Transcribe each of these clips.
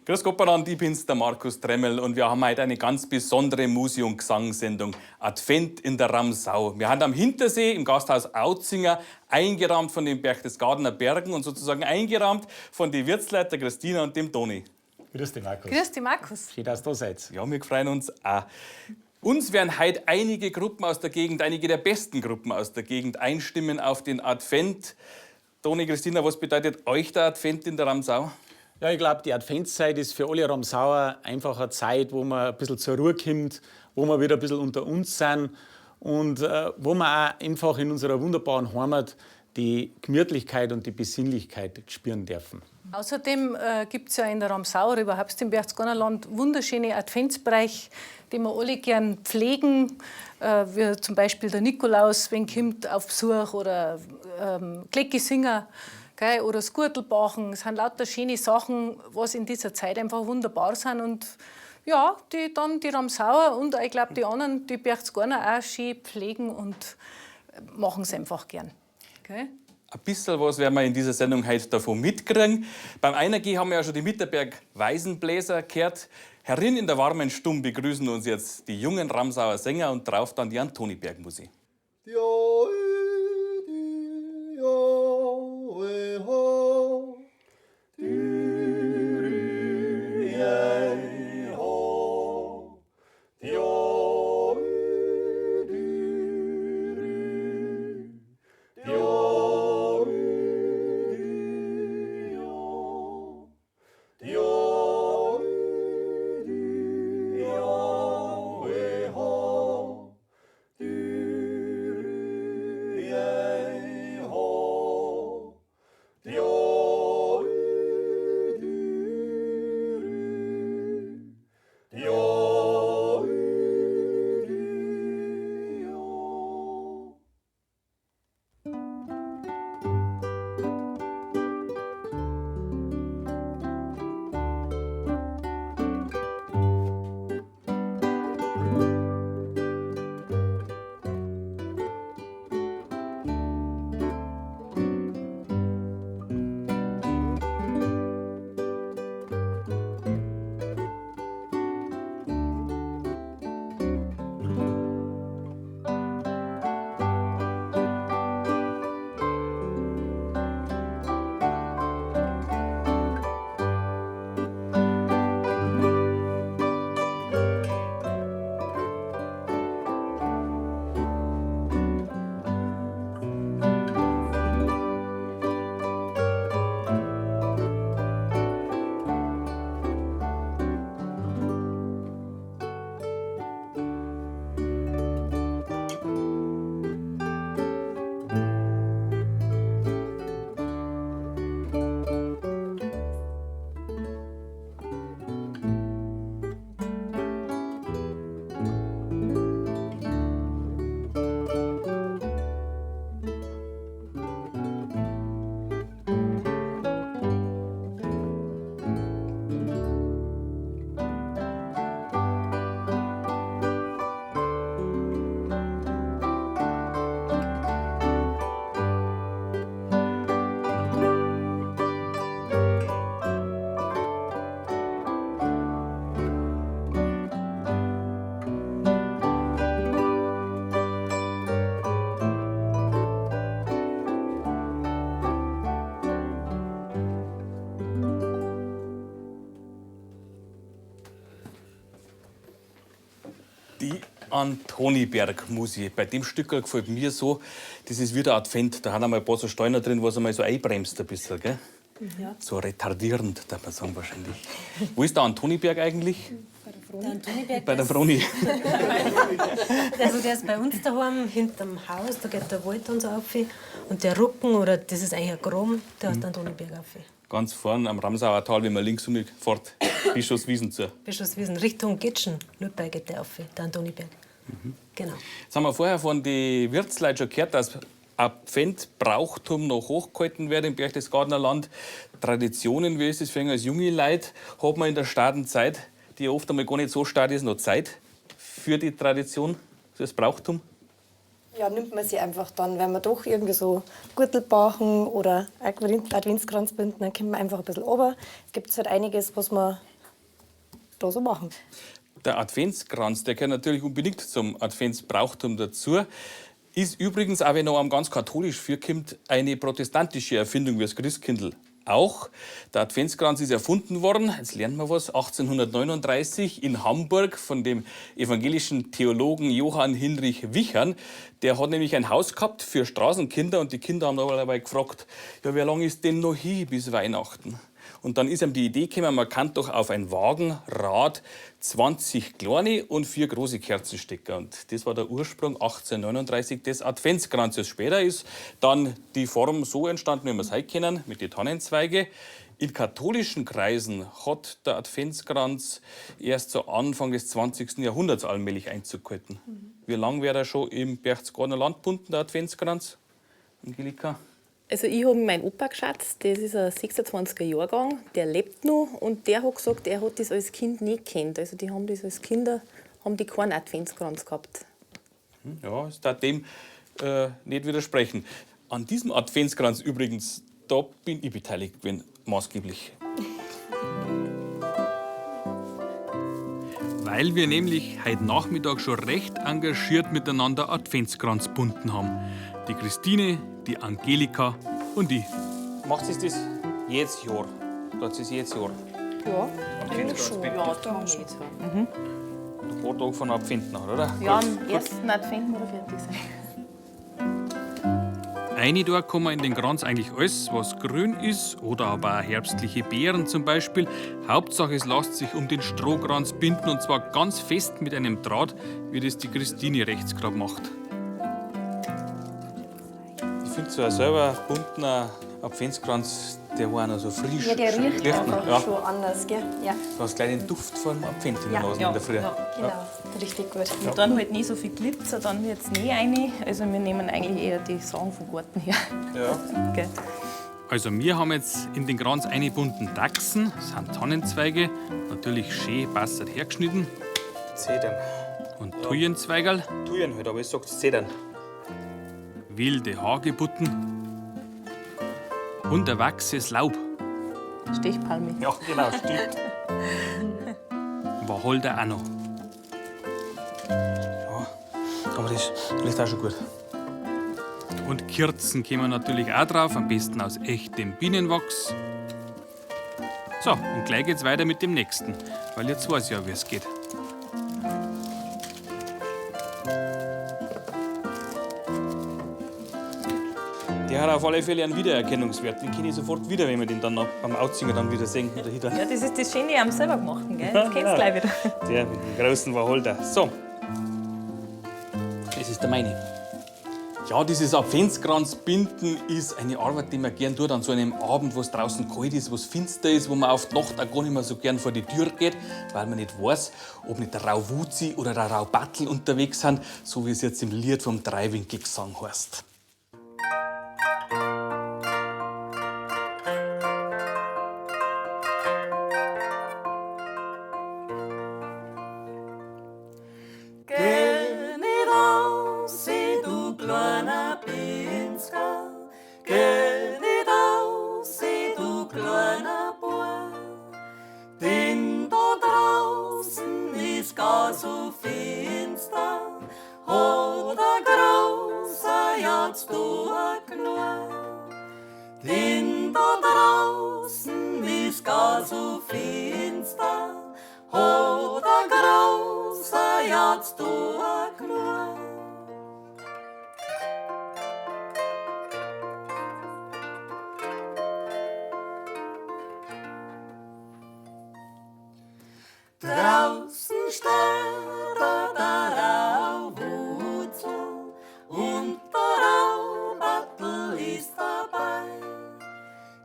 Grüß Gott, miteinander, ich bin's, der Markus Tremmel, und wir haben heute eine ganz besondere Musik- und Gesangssendung. Advent in der Ramsau. Wir haben am Hintersee im Gasthaus Auzinger eingerahmt von den Berchtesgadener Bergen und sozusagen eingerahmt von den Wirtsleiter Christina und dem Toni. Grüß dich, Markus. Grüß dich, Markus. Schön, dass du da seid. Ja, wir freuen uns auch. Uns werden heute einige Gruppen aus der Gegend, einige der besten Gruppen aus der Gegend einstimmen auf den Advent. Toni, Christina, was bedeutet euch der Advent in der Ramsau? Ja, ich glaube, die Adventszeit ist für alle Ramsauer einfach eine Zeit, wo man ein bisschen zur Ruhe kommt, wo wir wieder ein bisschen unter uns sind und wo wir auch einfach in unserer wunderbaren Heimat die Gemütlichkeit und die Besinnlichkeit spüren dürfen. Außerdem gibt es ja in der Ramsau oder überhaupt im Berchtesgadener Land wunderschöne Adventsbereiche, die wir alle gern pflegen. Wie zum Beispiel der Nikolaus, wenn kommt auf Besuch, oder Glecki Singer. Gell, oder das Gurtelbachen. Es sind lauter schöne Sachen, was in dieser Zeit einfach wunderbar sind. Und ja, die dann die Ramsauer und ich glaube die anderen, die Berchtesgadener auch schön pflegen und machen es einfach gern. Gell? Ein bisschen was werden wir in dieser Sendung heute davon mitkriegen. Beim Einergehen haben wir ja schon die Mitterberg-Weisenbläser gehört. Herin in der warmen Stumm begrüßen uns jetzt die jungen Ramsauer Sänger und drauf dann die Antoniberg-Musik. Die Antoniberg-Musik. Bei dem Stück gefällt mir so, das ist wieder Advent. Da haben einmal ein paar so Steine drin, was einmal so einbremst ein bisschen, gell? Ja. So retardierend, darf man sagen wahrscheinlich. Wo ist der Antoniberg eigentlich? Der Antoniberg Bei der Froni. Also der ist bei uns daheim, hinterm Haus, da geht der Wald und so auf. Und der Rücken, oder das ist eigentlich ein Graben, der hat den Antoniberg auf. Ganz vorn am Ramsauer Tal, wenn man links umfährt, Bischofswiesen zu. Bischofswiesen, Richtung Gitschen, Lübeck geht der auf, der Antoniberg. Genau. Jetzt haben wir vorher von den Wirtsleuten schon gehört, dass Adventbrauchtum noch hochgehalten wird im Berchtesgadener Land. Traditionen, wie ist es für uns als junge Leute, hat man in der starken Zeit, die oft einmal gar nicht so stark ist, noch Zeit für die Tradition, für das Brauchtum? Ja, nimmt man sie einfach dann, wenn man doch irgendwie so Gürtelbachen oder Adventskranz binden, dann kommt man einfach ein bisschen runter. Es gibt halt einiges, was man da so machen. Der Adventskranz, der gehört natürlich unbedingt zum Adventsbrauchtum dazu. Ist übrigens, auch wenn er einem ganz katholisch vorkommt, eine protestantische Erfindung wie das Christkindl. Auch der Adventskranz ist erfunden worden, jetzt lernen wir was, 1839 in Hamburg von dem evangelischen Theologen Johann Hinrich Wichern. Der hat nämlich ein Haus gehabt für Straßenkinder und die Kinder haben dabei gefragt, ja, wie lange ist denn noch hin bis Weihnachten? Und dann ist ihm die Idee gekommen, man kann doch auf ein Wagenrad 20 kleine und 4 große Kerzen stecken. Und das war der Ursprung 1839 des Adventskranzes. Später ist dann die Form so entstanden, wie wir es heute kennen, mit den Tannenzweige. In katholischen Kreisen hat der Adventskranz erst zu Anfang des 20. Jahrhunderts allmählich Einzug gehalten. Wie lange wäre er schon im Berchtesgadener Land gebunden, der Adventskranz, Angelika? Also ich habe meinen Opa geschätzt, das ist ein 26er Jahrgang, der lebt noch und der hat gesagt, er hat das als Kind nicht gekannt. Also die haben das als Kinder haben die keinen Adventskranz gehabt. Ja, es darf dem nicht widersprechen. An diesem Adventskranz übrigens, da bin ich beteiligt gewesen, maßgeblich. Weil wir nämlich heute Nachmittag schon recht engagiert miteinander Adventskranz bunden haben. Die Christine, die Angelika und ich. Macht es das jedes Jahr? Das ist jedes Jahr. Ja, Adventskranz schon. binden. Ja, da haben wir jetzt. Ein paar Tage von Advent nach, oder? Ja, Gut. am ersten Advent muss er fertig sein. Eine da kann man in den Kranz eigentlich alles, was grün ist, oder aber auch herbstliche Beeren zum Beispiel. Hauptsache, es lässt sich um den Strohkranz binden und zwar ganz fest mit einem Draht, wie das die Christine rechts gerade macht. Ich finde so ein selber buntener Adventskranz, der war noch so frisch. Ja, der riecht einfach ja. schon anders, gell? Ja, Du hast gleich den Duft vom Advent in der Nase in der Früh. genau. Richtig gut. Und dann halt nicht so viel Glitzer, dann wird es nie rein. Also wir nehmen eigentlich eher die Sachen vom Garten her. Ja. Gell. Also wir haben jetzt in den Kranz eingebunden Dachsen, das sind Tannenzweige, natürlich schön passend hergeschnitten. Zedern. Und Thujenzweigerl, Tuyen halt, aber ich sag's Zedern. wilde Hagebutten und ein wachses Laub. Stechpalme. Ja, genau, stimmt. Wacholder auch noch. Ja, aber das riecht auch schon gut. Und Kerzen kommen natürlich auch drauf, am besten aus echtem Bienenwachs. So, und gleich geht's weiter mit dem nächsten, weil jetzt weiß ich ja, wie es geht. Der hat auf alle Fälle einen Wiedererkennungswert. Den kenne ich sofort wieder, wenn wir den dann noch beim Outziehen dann wieder sehen. Oder hinter. Ja, das ist das Schöne am selber gemachten, gell? Das kennst du gleich wieder. Der mit dem großen Wacholder. So, das ist der meine. Ja, dieses Adventskranzbinden ist eine Arbeit, die man gern tut an so einem Abend, wo es draußen kalt ist, wo es finster ist, wo man auf die Nacht auch gar nicht mehr so gern vor die Tür geht, weil man nicht weiß, ob nicht der Rauwuzi oder der Raubattel unterwegs sind, so wie es jetzt im Lied vom Dreiwinkelgesang heißt. Draußen steht der Rauwutzel und der Raubattel ist dabei.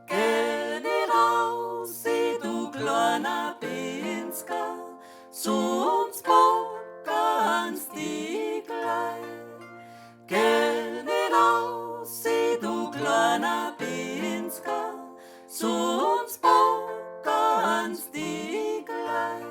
Geh nicht raus, du kleiner Pinsker, zu uns packen's die gleich. Geh nicht raus, du kleiner Pinsker, zu uns packen's die gleich.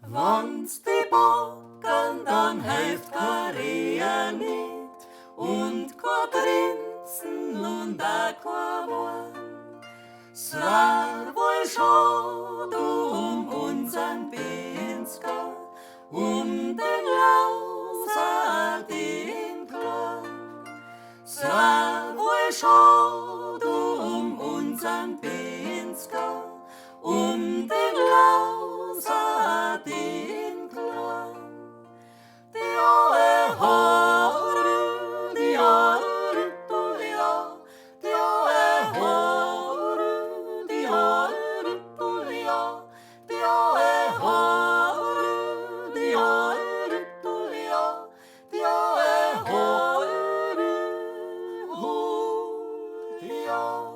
Wenn's die packen, dann hilft kein Rehen nicht. und kein Grinsen und auch kein Wort. Es war wohl schade unseren Benzger, den Lauser, den Klang. Es war wohl schade unseren Benzger, den Lauser, den Klang. Die Oe Hore, die Hore, die Oe Hore, die Hore, die Oe Hore, die Hore, die Oe Hore, die Oe.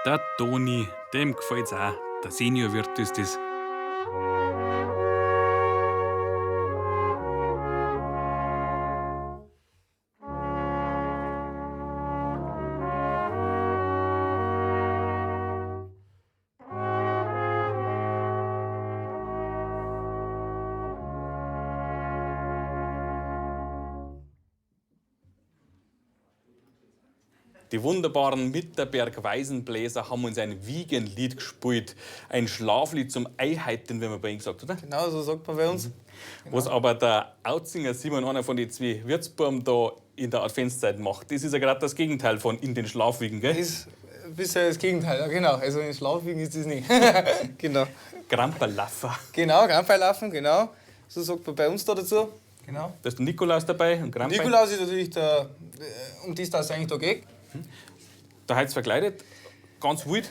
Der Toni, dem gefällt's auch. Der Seniorwirt ist das. Die wunderbaren Mitterberg-Weisenbläser haben uns ein Wiegenlied gespielt. Ein Schlaflied zum Einheiten, wie man bei ihnen gesagt, oder? Genau, so sagt man bei uns. Was aber der Autzinger Simon, einer von den zwei Wirtsbuben da in der Adventszeit macht, das ist ja gerade das Gegenteil von in den Schlafwiegen, gell? Das ist ein bisschen das Gegenteil, ja, genau. Also in Schlafwiegen ist das nicht. Genau. Gramperlaffer. Genau, Grampeilaufen, genau. So sagt man bei uns da dazu. Genau. Da ist der Nikolaus dabei und Grampeil. Nikolaus ist natürlich der, um das es eigentlich da geht. Der Heiz verkleidet, ganz wild.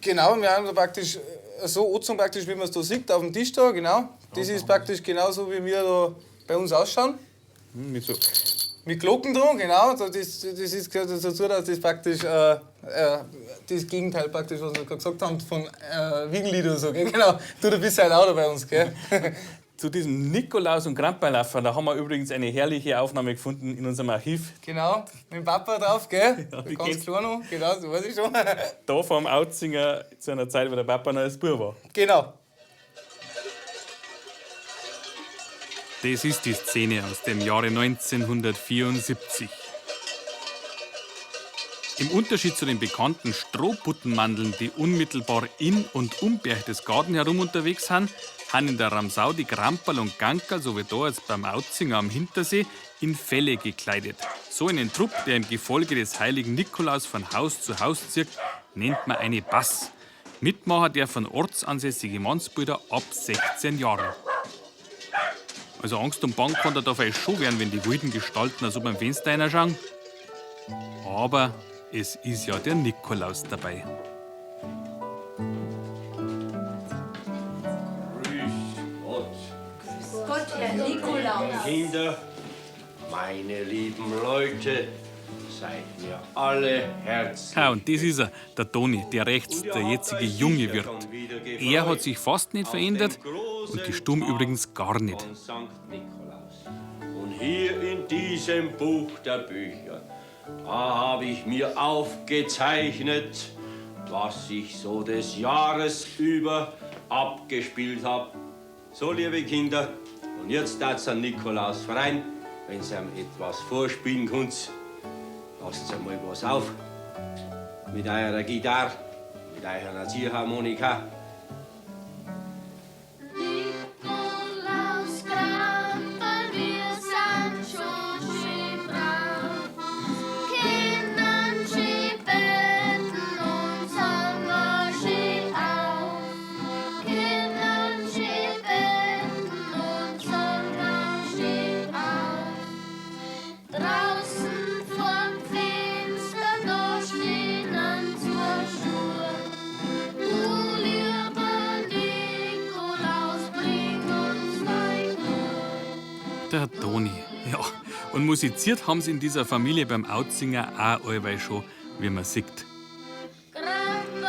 Genau, wir haben da praktisch so angezogen, praktisch, wie man es da sieht, auf dem Tisch da, genau. Das ist praktisch genauso, wie wir da bei uns ausschauen. Mit so. Mit Glocken drum, genau. Das ist gehört dazu, dass das praktisch das Gegenteil praktisch, was wir gerade gesagt haben, von Wiegenlied oder so, gell? Genau. Du bist halt auch da bei uns, gell? Zu diesem Nikolaus und Grampeilaffer, da haben wir übrigens eine herrliche Aufnahme gefunden in unserem Archiv. Genau, mit dem Papa drauf, gell? Ja, wie ganz geht's? klar noch, genau, so weiß ich schon. Da vom Autzinger zu einer Zeit, wo der Papa noch als Bub war. Genau. Das ist die Szene aus dem Jahre 1974. Im Unterschied zu den bekannten Strohbuttenmandeln, die unmittelbar in und um Berchtesgaden herum unterwegs sind, haben in der Ramsau die Gramperl und Gankerl, so wie da jetzt beim Autzinger am Hintersee, in Felle gekleidet. So einen Trupp, der im Gefolge des heiligen Nikolaus von Haus zu Haus zieht, nennt man eine Bass. Mitmacher dürfen ortsansässige Mannsbilder ab 16 Jahren. Also Angst und Bang kann da vielleicht schon werden, wenn die wilden Gestalten also beim Fenster reinschauen. Aber es ist ja der Nikolaus dabei. Kinder, meine lieben Leute, seid mir alle herzlich. Ah, und das ist er, der Toni, der rechts, der jetzige junge Wirt. Er hat sich fast nicht verändert und die Stumm übrigens gar nicht. Von St. Nikolaus. Und hier in diesem Buch der Bücher, da habe ich mir aufgezeichnet, was ich so des Jahres über abgespielt habe. So, liebe Kinder, und jetzt darf St. Nikolaus rein, wenn ihr ihm etwas vorspielen könnt. Lasst einmal was auf. Mit eurer Gitarre, mit eurer Ziehharmonika. Nikolaus Krempel, wir sind schon schön brav. Kindern schön beten und sagen schön auf. Kindern schön beten und sagen schön auf. Draußen vorm Fenster, da stehen an zur Schuhe. Du lieber Nikolaus, bring uns dein Glück. Der Toni, ja. Und musiziert haben sie in dieser Familie beim Outsinger auch allweil schon, wie man sieht. Krempel,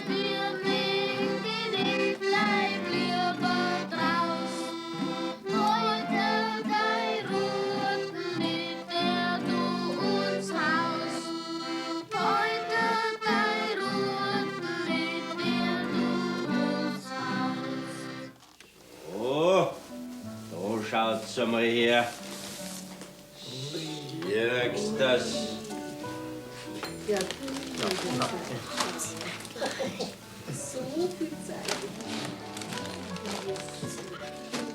wir nehmen den Bleib lieber draus. Heute dein Ruten, mit der du uns haust. Heute dein Ruten, mit der du uns haust. Oh, da schaut's einmal her. Siehst das?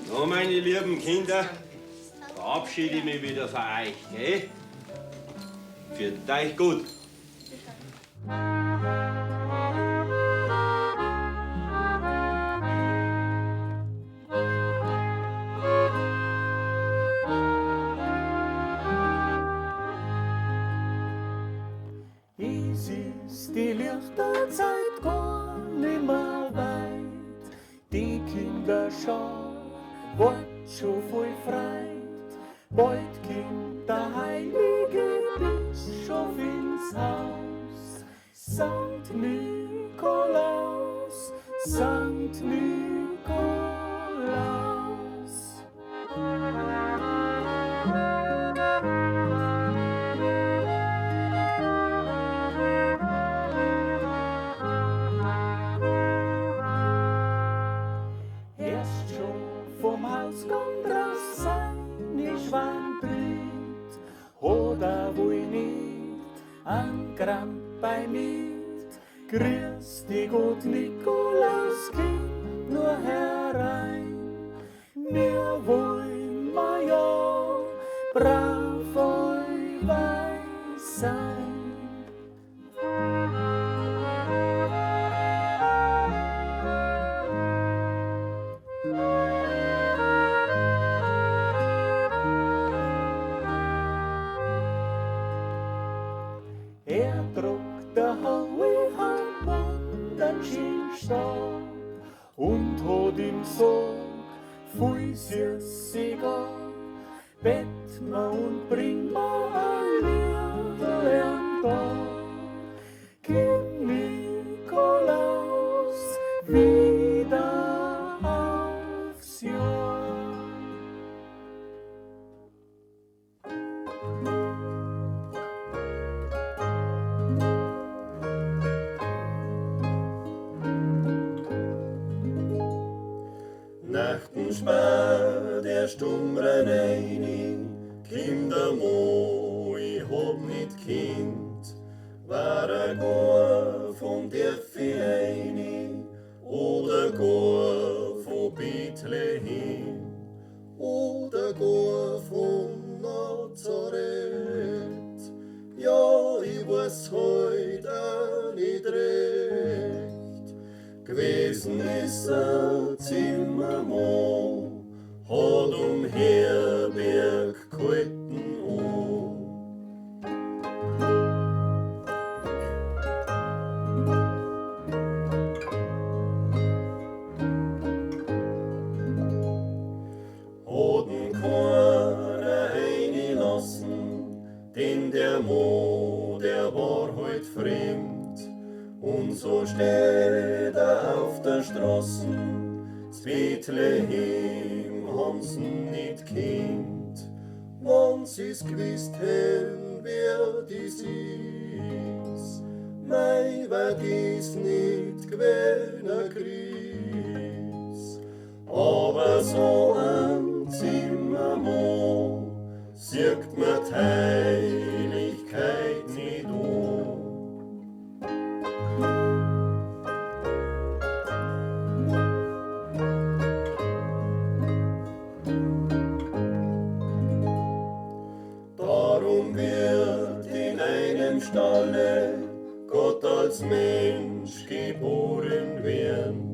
So, meine lieben Kinder, verabschiede ich mich wieder von euch, gell? Fühlt euch gut. Es ist die Lichterzeit gar nimmer weit. Die Kinderschar wird schon voll freit. Bald kommt der heilige Bischof ins Haus. Sankt Nikolaus, Sankt Nikolaus. Erst schon vom Hausgang raus seine Schwan tritt, oder wohl nicht an Kramp bei mit. Grüß dich Gott Nikolaus, Kind nur herein. Wir wollen ma ja brav euch weiß sein. Druckt der hohe Hand an den Stab und hat ihm so viel Süße gab. Bett ma und bring ma ein Liederl da. Komm Nikolaus wieder aufs Jahr. Nachten spät erst rein, Kindermo, ich hab nicht Kind, war gar von der Vereine oder gar von Bethlehem oder gar von Nazareth. Ja, ich weiß heut auch nicht recht. Gewesen ist ein Zimmermann, hat Herberg gehalten an. Hatten kein nicht fremd. Und so steht auf der Straße, z Bethlehem haben's nicht kennt. Wenn sie's gewusst hätten, wer dies ist, mei, war dies nicht gewähner Gries. Aber so ein Zimmermann sieht man die Heiligkeit nicht an. Darum wird in einem Stalle Gott als Mensch geboren werden.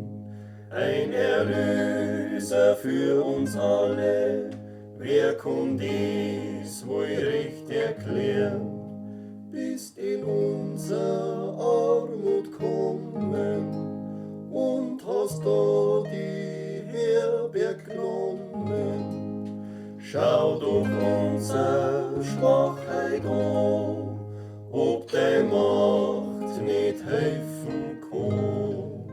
Ein Erlöser für uns alle, wer kann dies wohl recht erklären? Bist in unser Armut kommen und hast da die Herberg genommen. Schau doch unsere Schwachheit an, ob deine Macht nicht helfen kann.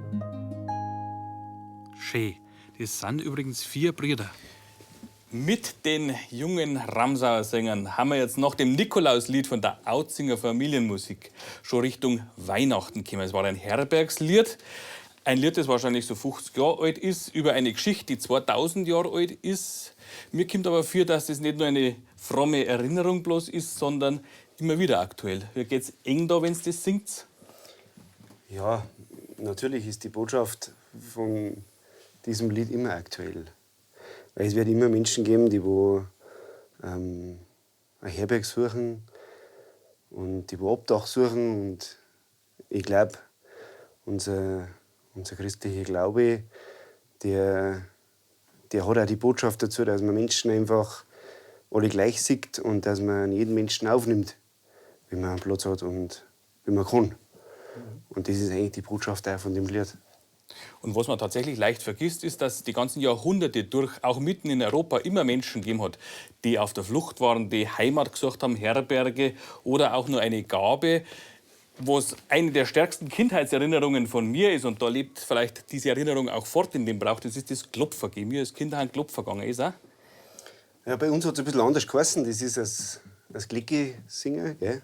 Schön. Das sind übrigens 4 Brüder. Mit den jungen Ramsauer Sängern haben wir jetzt nach dem Nikolauslied von der Autzinger Familienmusik schon Richtung Weihnachten gekommen. Es war ein Herbergslied. Ein Lied, das wahrscheinlich so 50 Jahre alt ist, über eine Geschichte, die 2000 Jahre alt ist. Mir kommt aber vor, dass das nicht nur eine fromme Erinnerung bloß ist, sondern immer wieder aktuell. Wie geht's eng da, wenn es das singt? Ja, natürlich ist die Botschaft von diesem Lied immer aktuell. Weil es wird immer Menschen geben, die eine Herberg suchen und die Obdach suchen. Und ich glaube, unser christlicher Glaube, der hat auch die Botschaft dazu, dass man Menschen einfach alle gleich sieht und dass man jeden Menschen aufnimmt, wenn man einen Platz hat und wenn man kann. Und das ist eigentlich die Botschaft auch von dem Lied. Und was man tatsächlich leicht vergisst, ist, dass die ganzen Jahrhunderte durch auch mitten in Europa immer Menschen gegeben hat, die auf der Flucht waren, die Heimat gesucht haben, Herberge oder auch nur eine Gabe. Was eine der stärksten Kindheitserinnerungen von mir ist, und da lebt vielleicht diese Erinnerung auch fort in dem Brauch, das ist das Klopfergehen. Mir als Kind haben Klopfer gegangen. Ist auch? Ja, bei uns hat es ein bisschen anders geheißen. Das ist das Glicki-Singen. Gell?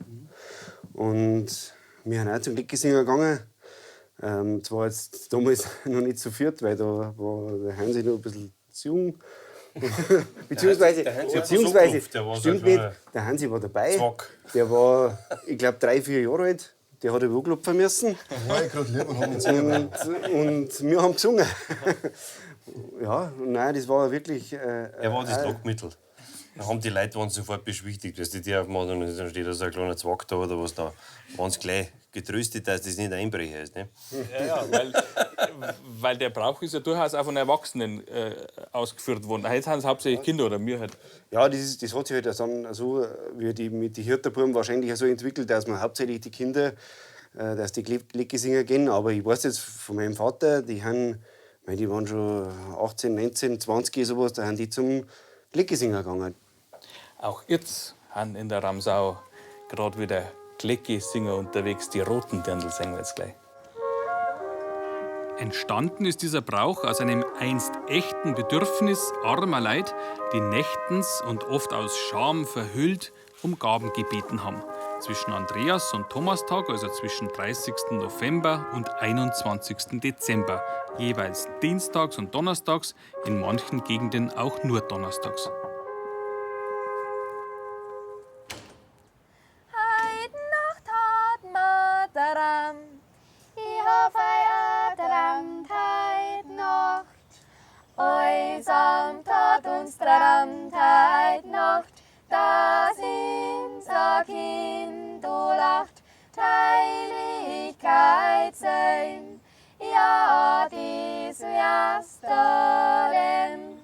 Und wir sind auch zum Glicki-Singen gegangen. Das war jetzt damals noch nicht so viert, weil da war der Hansi noch ein bisschen zu jung. beziehungsweise stimmt nicht, der Hansi war dabei. Der war, ich glaube, 3, 4 Jahre alt. Der hat auch klopfen müssen. Da war ich gerade lieb und haben uns und wir haben gesungen. Ja, nein, das war wirklich. Er war das Lockmittel. Da haben die Leute waren sofort beschwichtigt, dass die aufmachen und dann steht da so ein kleiner Zwack da oder was da. Waren sie gleich getröstet, dass das nicht ein Einbrecher ist. Ne? Ja, weil der Brauch ist ja durchaus auch von Erwachsenen ausgeführt worden. Heute sind es hauptsächlich Kinder oder mir halt. Ja, das hat sich halt dann so wie mit den Hirtenbuben wahrscheinlich so entwickelt, dass man hauptsächlich die Kinder, dass die Glicki-Singer gehen. Aber ich weiß jetzt von meinem Vater, die waren schon 18, 19, 20 sowas, da haben die zum Glicki-Singer gegangen. Auch jetzt haben in der Ramsau gerade wieder Glicki-Singer unterwegs. Die roten Dirndl singen wir jetzt gleich. Entstanden ist dieser Brauch aus einem einst echten Bedürfnis armer Leid, die nächtens und oft aus Scham verhüllt um Gaben gebeten haben. Zwischen Andreas- und Thomastag, also zwischen 30. November und 21. Dezember, jeweils dienstags und donnerstags, in manchen Gegenden auch nur donnerstags. Heut Nacht hat ma daran, ich hoffe, ihr träumt heut Nacht. Eusamt hat uns träumt heut Nacht, dass unser Kind lacht, Heiligkeit sein. Ja, dies wirst du denn,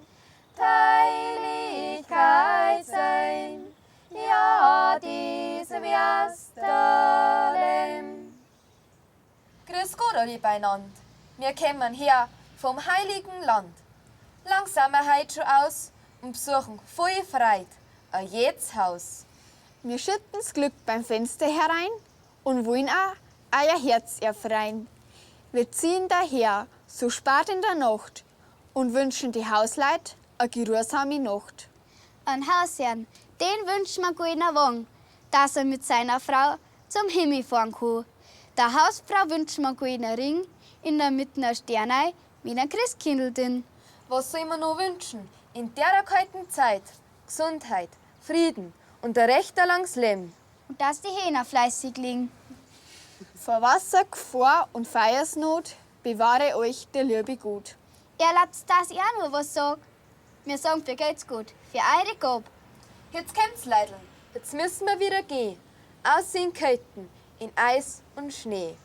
Heiligkeit sein. Ja, dies wirst du denn. Grüß Gott alle beieinander. Wir kommen her vom heiligen Land. Langsam heute schon aus und besuchen voll Freude ein jedes Haus. Wir schütten's Glück beim Fenster herein und wollen auch euer Herz erfreuen. Wir ziehen daher so spät in der Nacht und wünschen die Hausleute eine geruhsame Nacht. Ein Hausherrn, den wünscht man goldner Wang, dass er mit seiner Frau zum Himmel fahren kann. Der Hausfrau wünscht man goldner Ring, in der Mitte ein Sternei mit einem Christkindl drin. Was soll man noch wünschen? In der kalten Zeit Gesundheit, Frieden und ein recht langes Leben. Und dass die Hähner fleißig liegen. Vor Wasser, Gefahr und Feiersnot bewahre euch der Liebe gut. Lasst, dass ich auch nur was sag. Wir sagen, für geht's gut, für eure Gabe. Jetzt kommt's, Leideln. Jetzt müssen wir wieder gehen. Aus in Kälte, in Eis und Schnee.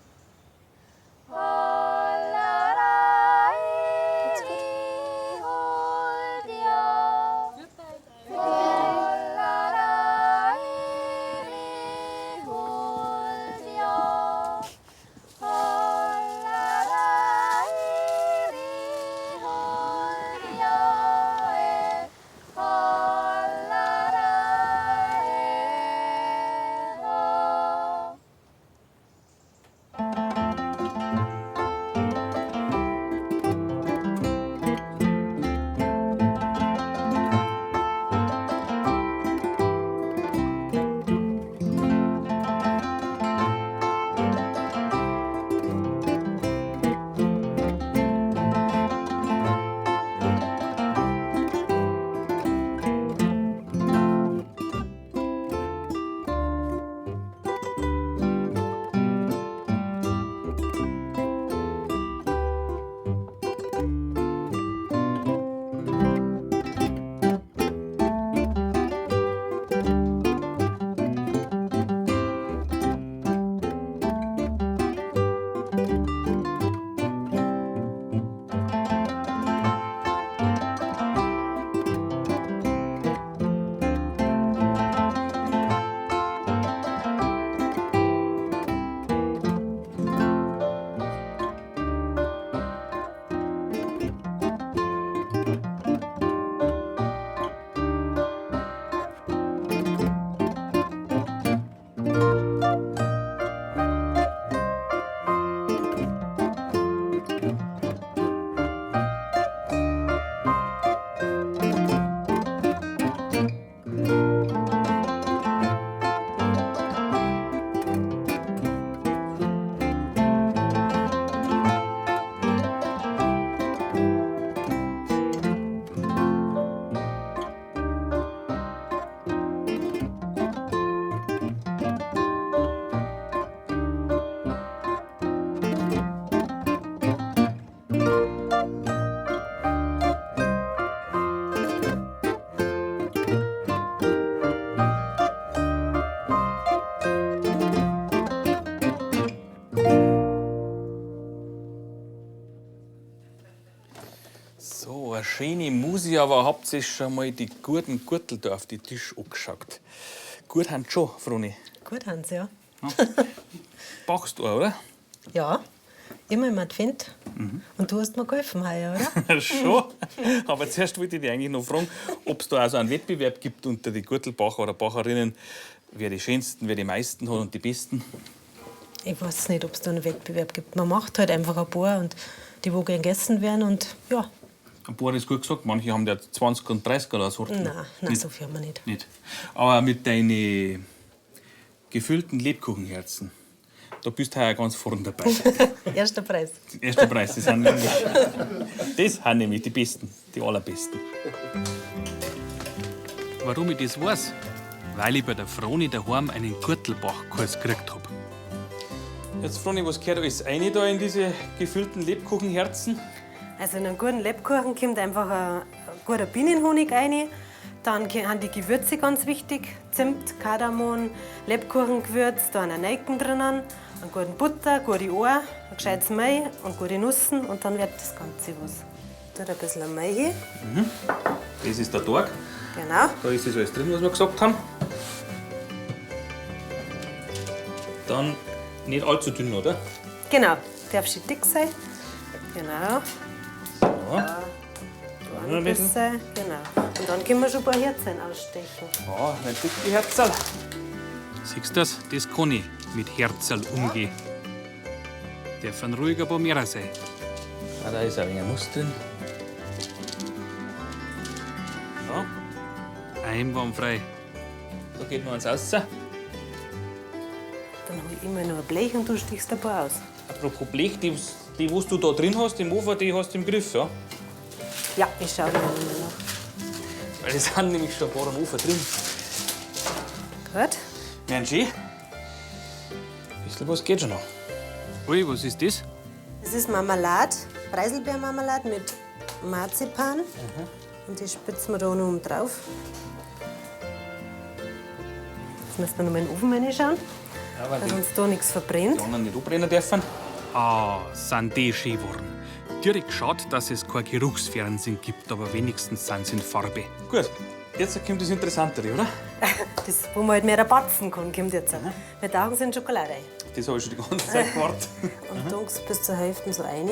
So, eine schöne Musik, aber habt ihr schon mal die guten Gürtel da auf die Tisch angeschaut? Gut haben sie schon, Froni. Gut haben sie, ja. Bachst du auch, oder? Ja, immer im Advent. Und du hast mir geholfen heuer, oder? Schon. Aber zuerst wollte ich dich eigentlich noch fragen, ob es da auch so einen Wettbewerb gibt unter die Gürtelbacher oder Bacherinnen, wer die schönsten, wer die meisten hat und die besten. Ich weiß nicht, ob es da einen Wettbewerb gibt. Man macht halt einfach ein paar, und die, wo gern gegessen werden. Und ja. Ein paar ist gut gesagt, manche haben ja 20 und 30 oder Sorten. Nein, so viel haben wir nicht. Aber mit deinen gefüllten Lebkuchenherzen, da bist du heuer ganz vorne dabei. Erster Preis. Erster Preis, das sind nämlich die Besten, die allerbesten. Warum ich das weiß? Weil ich bei der Froni daheim einen Gürtelbach-Kurs gekriegt habe. Jetzt, Froni, was gehört alles rein da in diese gefüllten Lebkuchenherzen? Also in einen guten Lebkuchen kommt einfach ein guter Bienenhonig rein. Dann sind die Gewürze ganz wichtig. Zimt, Kardamom, Lebkuchengewürz, da einen Nelken drinnen, einen guten Butter, gute Eier, ein gescheites Mehl und gute Nüsse. Und dann wird das Ganze was. Da ein bisschen Mehl hin. Das ist der Tag. Genau. Da ist das alles drin, was wir gesagt haben. Dann nicht allzu dünn, oder? Genau. Darf schon dick sein. Genau. So. Ein bisschen. Genau. Und dann können wir schon ein paar Herzen ausstechen. Ja, nicht dick die Herzl. Siehst du das? Das kann ich mit Herzl umgehen. Dürfen ruhig ein paar mehr sein. Ah, da ist ein wenig Muss drin. So. Einwandfrei. Da geht noch eins raus. Dann hol ich immer noch ein Blech und du stichst ein paar aus. Apropos Blech, die was du da drin hast im Ofen, die hast du im Griff, ja? Ja, ich schau dir mal nach. Weil die sind nämlich schon ein paar am Ofen drin. Gut. Werden schön. Bisschen was geht schon noch. Ui, was ist das? Das ist Marmelade, Preiselbeermarmelade mit Marzipan. Und die spitzen wir da noch oben drauf. Jetzt müssen wir noch mal in den Ofen reinschauen, Ja, weil dass die uns da nichts verbrennt. anderen nicht abbrennen dürfen. Ah, sind die schön geworden. Direkt schade, dass es kein Geruchsfernsehen gibt, aber wenigstens sind sie in Farbe. Gut, jetzt kommt das Interessantere, oder? Das, wo man halt mehr batzen kann, kommt jetzt. Wir tauchen es in Schokolade rein. Das habe ich schon die ganze Zeit gewartet. Und tunkst bis zur Hälfte so rein.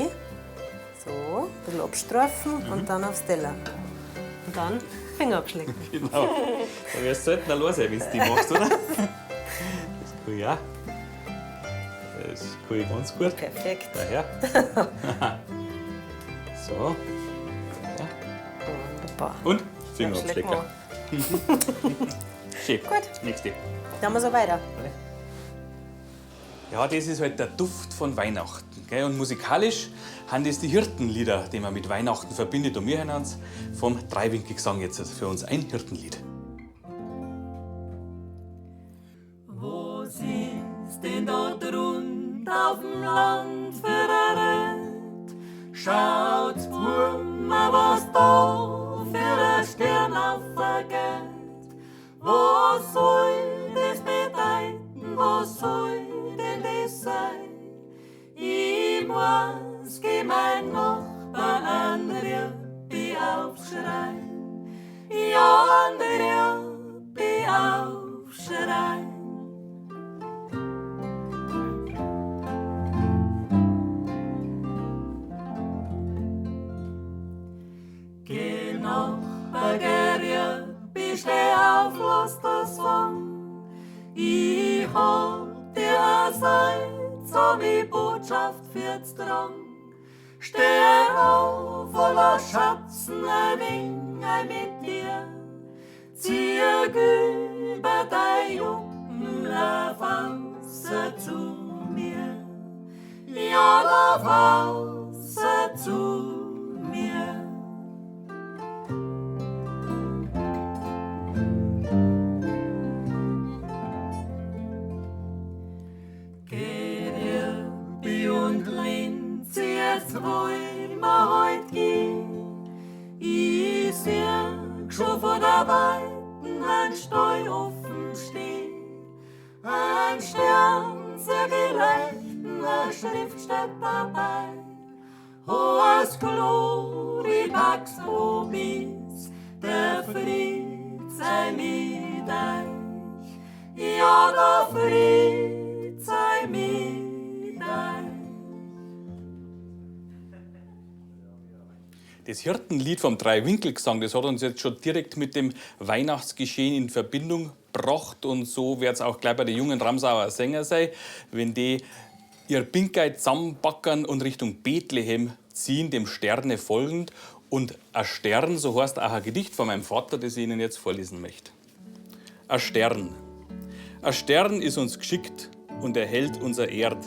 So, ein bisschen abstrafen und dann aufs Teller. Und dann Finger abschlecken. Genau. Da wirst du selten allein sein, wenn du die machst, oder? Das kann ich auch. Das kann ich ganz gut. Perfekt. Daher. So. Ja. Wunderbar. Und? Finger Dann schlecken abschlecken. Schön. Gut. Nächste. Dann wir so weiter. Ja, das ist halt der Duft von Weihnachten. Gell? Und musikalisch haben das die Hirtenlieder, die man mit Weihnachten verbindet. Und wir hören uns vom Dreiwinkelgesang jetzt für uns ein Hirtenlied. Wo ist denn da drunten auf dem Land für ein Ritt? Schaut mal, was da für ein Stern aufgeht. Was soll das bedeuten? Was soll denn das sein? Ich muss geh mein Nachbar Andrea aufschreien. Ja, Andrea aufschreien. Geh Nachbar Gerja, steh auf, lass das Song. Ich hab dir gesagt, so mi Botschaft fürs Drang. Steh auf, voller Schatzen, ein wenig mit dir. Zieh über dein Jucken, lauf außer zu mir. Ja, lauf außer zu mir. Und Linz, jetzt wollen wir heut gehen. Ich seh schon vor der Weiten ein Stall offen stehen. Ein Stern, sehr gerechten, ein Schriftsteller dabei. Hohes Glory, Pax Vobis, der Fried sei mit euch. Ja, der Fried sei mit euch. Das Hirtenlied vom Dreiwinkelgesang, das hat uns jetzt schon direkt mit dem Weihnachtsgeschehen in Verbindung gebracht. Und so wird es auch gleich bei den jungen Ramsauer Sänger sein, wenn die ihr Pinkheit zusammenbackern und Richtung Bethlehem ziehen, dem Sterne folgend. Und ein Stern, so heißt auch ein Gedicht von meinem Vater, das ich Ihnen jetzt vorlesen möchte. Ein Stern. Ein Stern ist uns geschickt und erhält unser Erd,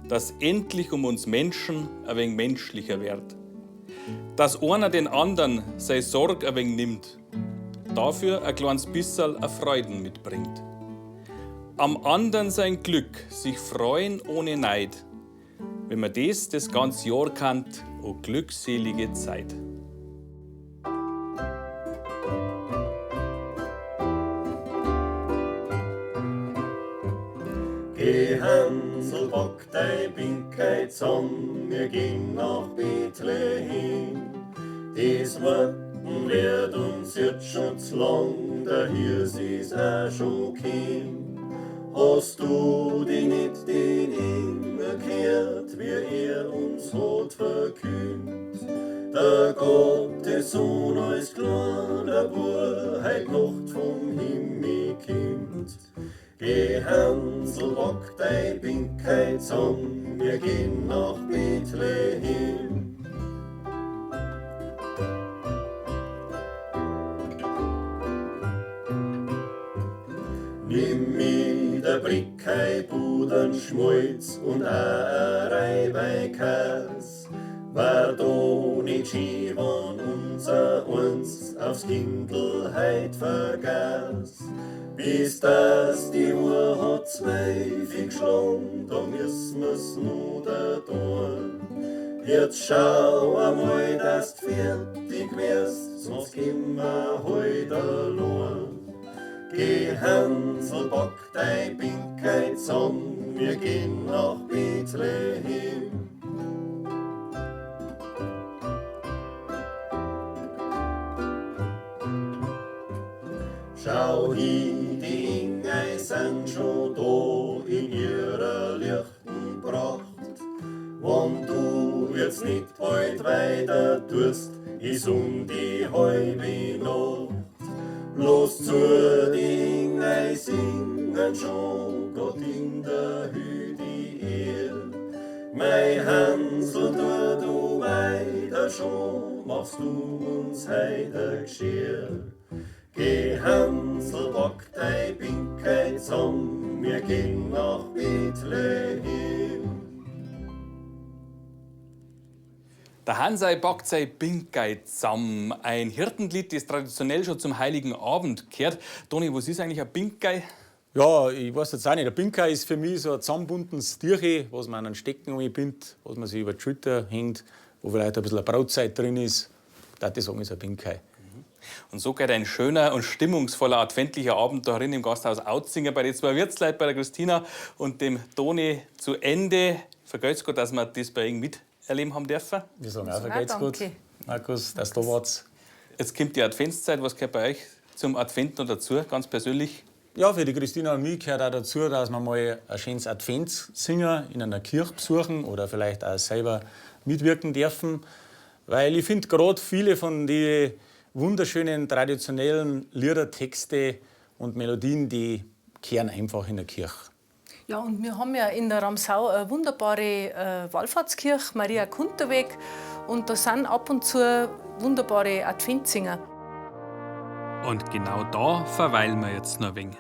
dass endlich um uns Menschen ein wenig menschlicher wird. Dass einer den anderen seine Sorg ein wenig nimmt, dafür ein kleines bisschen eine Freuden mitbringt. Am anderen sein Glück, sich freuen ohne Neid. Wenn man das ganze Jahr kannt, o glückselige Zeit. Geh Hansel, bock dei Pinkheit zusammen, wir gehen nach Bethlehem. Das Warten wird uns jetzt schon zu lang, der Hirs ist auch schon gekommen. Hast du dich nicht den Engel gehört, wie uns hat verkündet? Der Gottessohn als kleiner Bub heut Nacht vom Himmel kommt. Geh pack dein Pinkheit zusammen, wir gehen nach Bethlehem. Nimm mi der Brickei, Pudern, Schmalz und a Reibeikäs. War da nicht schön, wenn unser Eins aufs Kindl heut vergaß. Bis das die Uhr hat 2 geschlagen, da müssen wir's nur da tun. Jetzt schau einmal, dass du fertig wirst, sonst gehen wir heut allein. Geh Hansel, pack dein Pinkheit zusammen, wir gehen nach Bethlehem. Schau hin, die Ingei sind schon da in ihrer lichten Pracht. Wenn du jetzt nicht bald weiter tust, ist die halbe Nacht. Bloß zu, die Ingei singen schon, Gott in der Höhe die Ehr. Mein Hansel, du weiter schon, machst du uns heiter Geschirr. Geh Hansel, pack dein Pinkheit zusammen, wir gehen nach Bethlehem. Der Hansei packt sein Pinkei zusammen. Ein Hirtenlied, das traditionell schon zum Heiligen Abend gehört. Toni, was ist eigentlich ein Pinkei? Ja, ich weiß jetzt auch nicht. Der Pinkei ist für mich so ein zusammenbundenes Tierchen, was man an einen Stecken bindet, was man sich über die Schulter hängt, wo vielleicht ein bisschen eine Brautzeit drin ist. Da würde ich sagen, ist ein Pinkei. Und so geht ein schöner und stimmungsvoller adventlicher Abend darin im Gasthaus Auzinger bei den 2 Wirtsleuten, bei der Christina und dem Toni zu Ende. Vergelt's Gott, dass wir das bei Ihnen miterleben haben dürfen. Wir sagen auch, vergelt's Gott, Markus, dass du da warst. Jetzt kommt die Adventszeit. Was gehört bei euch zum Advent noch dazu, ganz persönlich? Ja, für die Christina und mich gehört auch dazu, dass wir mal ein schönes Adventssingen in einer Kirche besuchen oder vielleicht auch selber mitwirken dürfen. Weil ich finde, gerade viele von den wunderschönen traditionellen Liedertexte und Melodien, die kehren einfach in der Kirche. Ja, und wir haben ja in der Ramsau eine wunderbare Wallfahrtskirche, Maria Kunterweg. Und da sind ab und zu wunderbare Adventssinger. Und genau da verweilen wir jetzt noch ein wenig.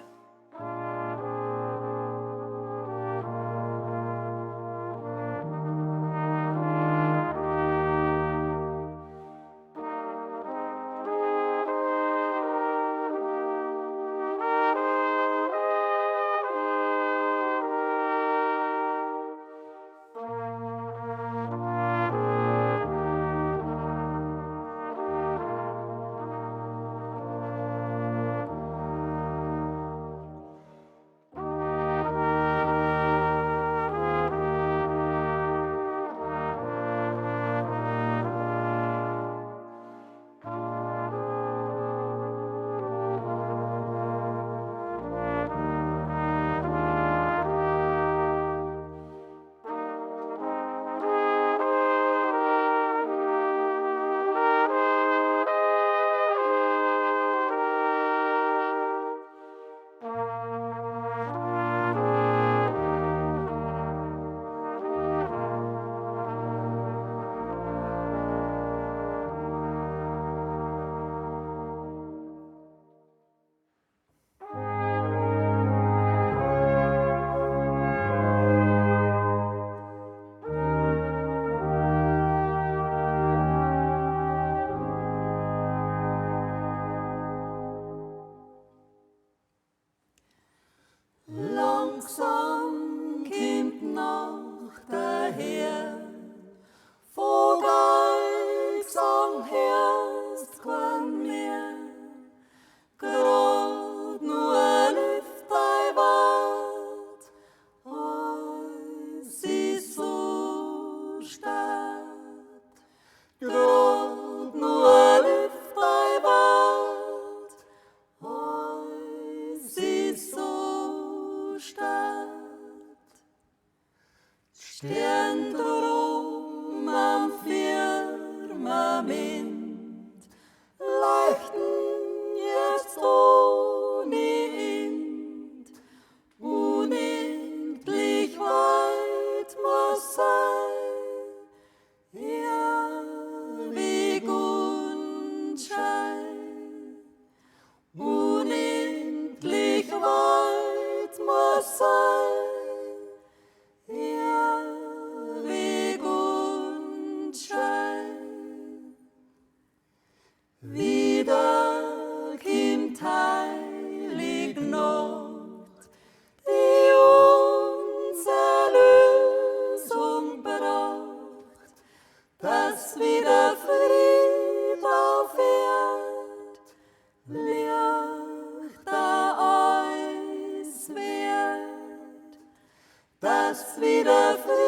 dass wieder Frieden